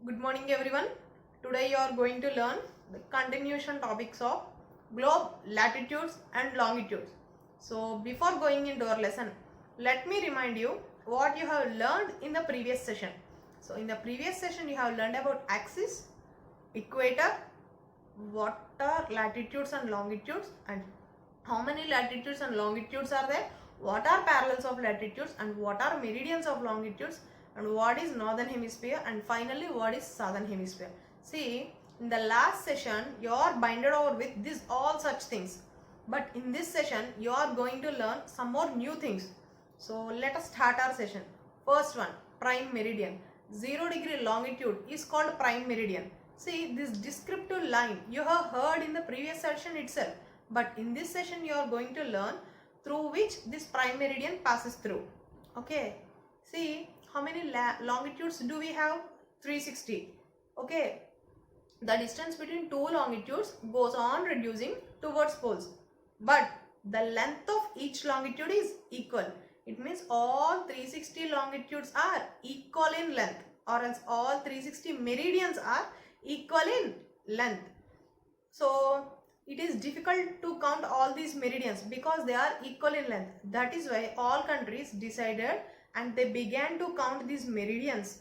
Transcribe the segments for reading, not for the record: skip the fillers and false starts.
Good morning everyone. Today you are going to learn the continuation topics of globe, latitudes and longitudes. So before going into our lesson, let me remind you what you have learned in the previous session. So in the previous session you have learned about axis, equator, what are latitudes and longitudes, and how many latitudes and longitudes are there, what are parallels of latitudes and what are meridians of longitudes, and what is northern hemisphere, and finally what is southern hemisphere. See, in the last session you are binded over with this all such things, but in this session you are going to learn some more new things. So let us start our session. First one, prime meridian. 0 degree longitude is called prime meridian. See, this descriptive line you have heard in the previous session itself, but in this session you are going to learn through which this prime meridian passes through. Okay, see how many longitudes do we have? 360. Okay, the distance between two longitudes goes on reducing towards poles, but the length of each longitude is equal. It means all 360 longitudes are equal in length, or else all 360 meridians are equal in length. So it is difficult to count all these meridians because they are equal in length. That is why all countries decided and they began to count these meridians.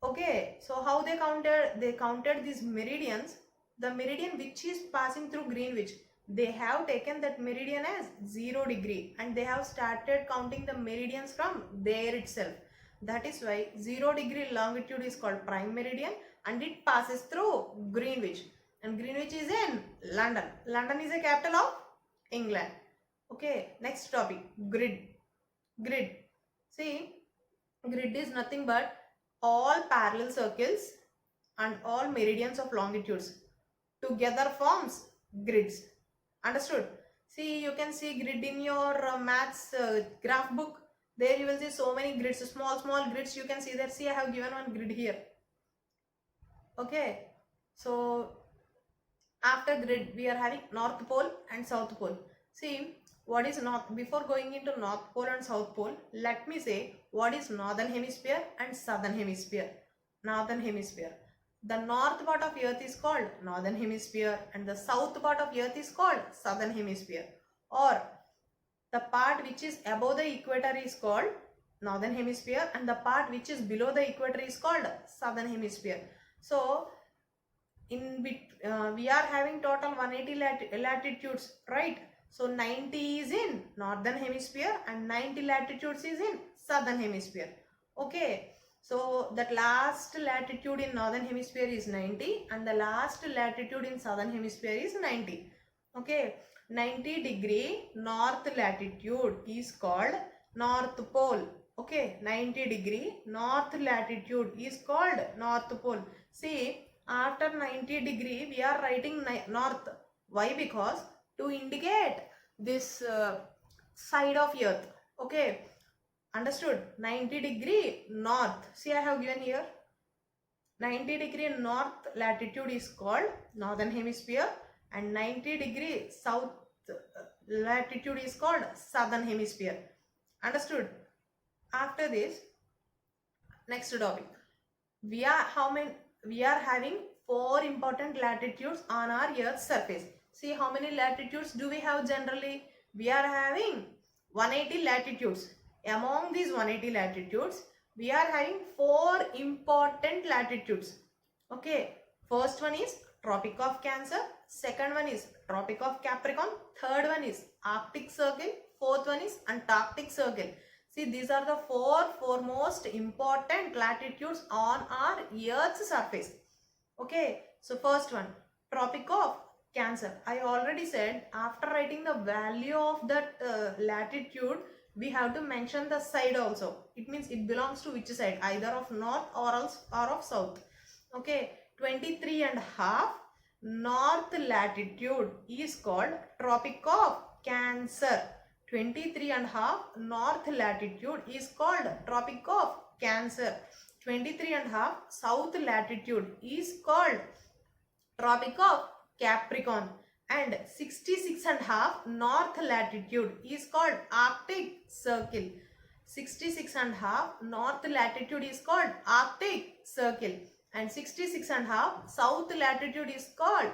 Okay, so how they counted? They counted these meridians. The meridian which is passing through Greenwich, they have taken that meridian as 0 degree and they have started counting the meridians from there itself. That is why 0 degree longitude is called prime meridian and it passes through Greenwich. And Greenwich is in London. London is a capital of England. Okay, next topic, grid. Grid. See, grid is nothing but all parallel circles and all meridians of longitudes together forms grids. Understood? See, you can see grid in your maths graph book. There you will see so many grids, small grids you can see there. See, I have given one grid here. Okay, so after grid we are having north pole and south pole. See, what is north? Before going into north pole and south pole, let me say what is northern hemisphere and southern hemisphere. Northern hemisphere, the north part of earth is called northern hemisphere and the south part of earth is called southern hemisphere, or the part which is above the equator is called northern hemisphere and the part which is below the equator is called southern hemisphere. So we are having total 180 latitudes, right? So 90 is in northern hemisphere and 90 latitudes is in southern hemisphere. Okay, so that last latitude in northern hemisphere is 90 and the last latitude in southern hemisphere is 90. Okay, 90 degree north latitude is called north pole. Okay, 90 degree north latitude is called north pole. See, after 90 degree we are writing north. Why? Because to indicate this side of earth. Okay, understood? 90 degree north. See, I have given here 90 degree north latitude is called northern hemisphere and 90 degree south latitude is called southern hemisphere. Understood? After this, next topic, we are having four important latitudes on our earth's surface. See, how many latitudes do we have generally? We are having 180 latitudes. Among these 180 latitudes we are having four important latitudes. Okay, first one is Tropic of Cancer, second one is Tropic of Capricorn, third one is Arctic Circle, fourth one is Antarctic Circle. See, these are the four most important latitudes on our earth's surface. Okay, so first one, Tropic of Cancer. I already said after writing the value of that latitude we have to mention the side also. It means it belongs to which side, either of north or else or of south. Okay, 23.5 north latitude is called Tropic of Cancer. 23.5 north latitude is called Tropic of Cancer. 23.5 south latitude is called Tropic of Capricorn, and 66.5 north latitude is called Arctic Circle. 66.5 north latitude is called Arctic Circle and 66 and half south latitude is called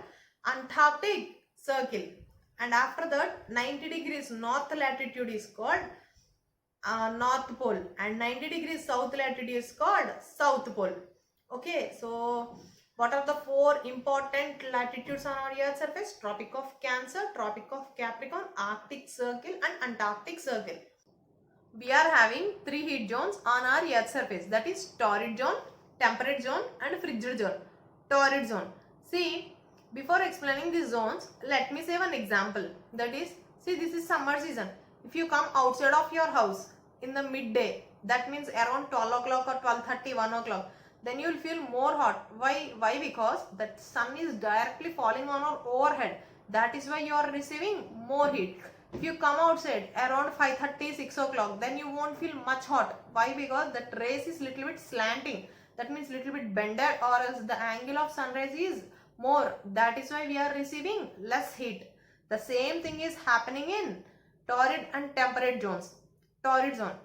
Antarctic Circle, and after that 90 degrees north latitude is called North Pole, and 90 degrees south latitude is called South Pole. Okay, so what are the four important latitudes on our Earth surface? Tropic of Cancer, Tropic of Capricorn, Arctic Circle and Antarctic Circle. We are having three heat zones on our Earth surface, that is torrid zone, temperate zone and frigid zone. Torrid zone. See, before explaining these zones, let me say one example. That is, see, this is summer season. If you come outside of your house in the midday, that means around 12 o'clock or 12:30, 1 o'clock, then you will feel more hot. Why? Because that sun is directly falling on our overhead. That is why you are receiving more heat. If you come outside around 5:30, 6 o'clock, then you won't feel much hot. Why? Because that rays is little bit slanting. That means little bit bended, or else the angle of sunrise is more. That is why we are receiving less heat. The same thing is happening in torrid and temperate zones. Torrid zone.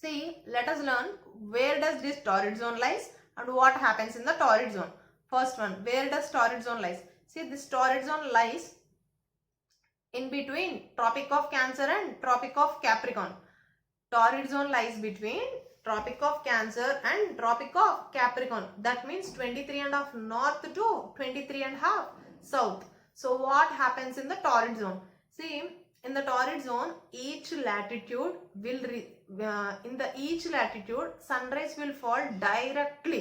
See, let us learn where does this torrid zone lies and what happens in the torrid zone. First one, where does torrid zone lies? See, this torrid zone lies in between Tropic of Cancer and Tropic of Capricorn. Torrid zone lies between Tropic of Cancer and Tropic of Capricorn. That means 23.5 north to 23.5 south. So what happens in the torrid zone? See, in the torrid zone, each latitude will each latitude sunrise will fall directly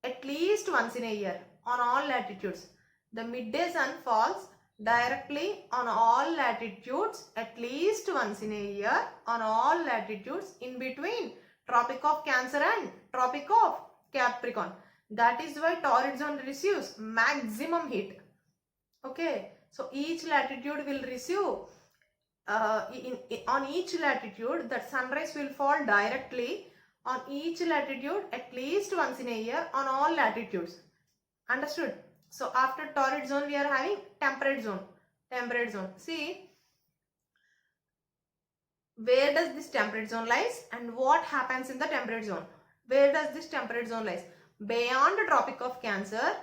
at least once in a year on all latitudes. The midday sun falls directly on all latitudes at least once in a year on all latitudes in between Tropic of Cancer and Tropic of Capricorn. That is why torrid zone receives maximum heat. Okay, so each latitude will receive on each latitude that sunrise will fall directly on each latitude at least once in a year on all latitudes. Understood? So after torrid zone we are having temperate zone. Temperate zone. See, where does this temperate zone lies and what happens in the temperate zone? Where does this temperate zone lies? Beyond Tropic of Cancer,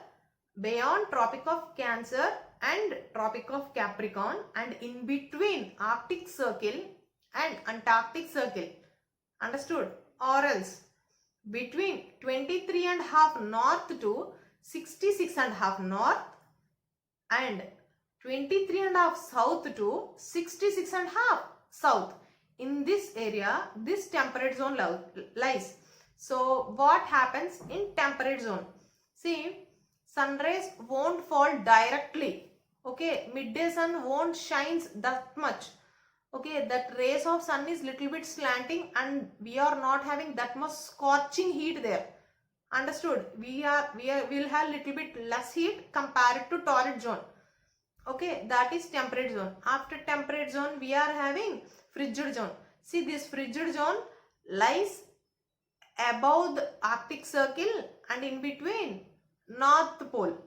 beyond Tropic of Cancer and Tropic of Capricorn, and in between Arctic Circle and Antarctic Circle. Understood? Or else between 23.5 north to 66.5 north and 23.5 south to 66.5 south. In this area, this temperate zone lies. So what happens in temperate zone? See, sunrise won't fall directly. Okay, midday sun won't shines that much. Okay, that rays of sun is little bit slanting and we are not having that much scorching heat there. Understood? We'll have little bit less heat compared to torrid zone. Okay, that is temperate zone. After temperate zone, we are having frigid zone. See, this frigid zone lies above the Arctic Circle and in between North Pole.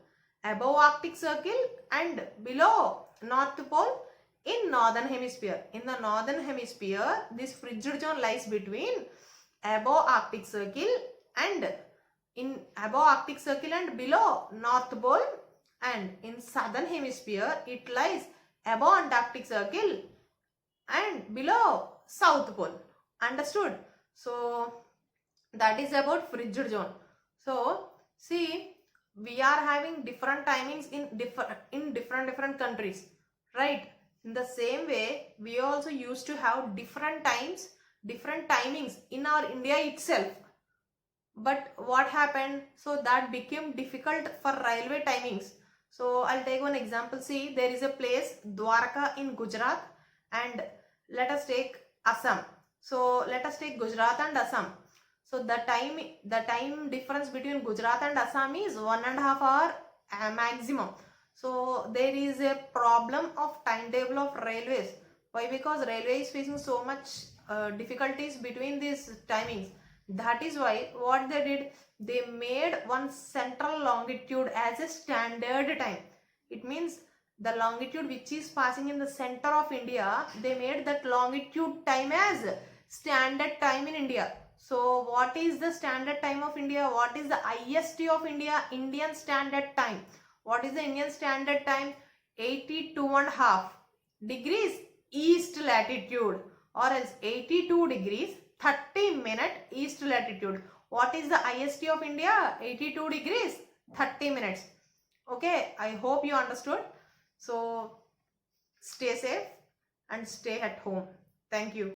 Above Arctic Circle and below North Pole in Northern Hemisphere. In the Northern Hemisphere, this frigid zone lies between above Arctic Circle and below North Pole, and in Southern Hemisphere it lies above Antarctic Circle and below South Pole. Understood? So that is about frigid zone. So see, we are having different timings in different countries, right? In the same way, we also used to have different timings in our India itself. But what happened? So that became difficult for railway timings. So I'll take one example. See, there is a place Dwarka in Gujarat, and let us take Assam. So let us take Gujarat and Assam. So the time difference between Gujarat and Assam is 1.5 hour maximum. So there is a problem of timetable of railways. Why? Because railway is facing so much difficulties between these timings. That is why what they did, they made one central longitude as a standard time. It means the longitude which is passing in the center of India, they made that longitude time as standard time in India. So what is the standard time of India? What is the IST of India? Indian Standard Time. What is the Indian Standard Time? 82.5 degrees east latitude, or else 82 degrees 30 minute east latitude. What is the IST of India? 82 degrees 30 minutes. Okay, I hope you understood. So stay safe and stay at home. Thank you.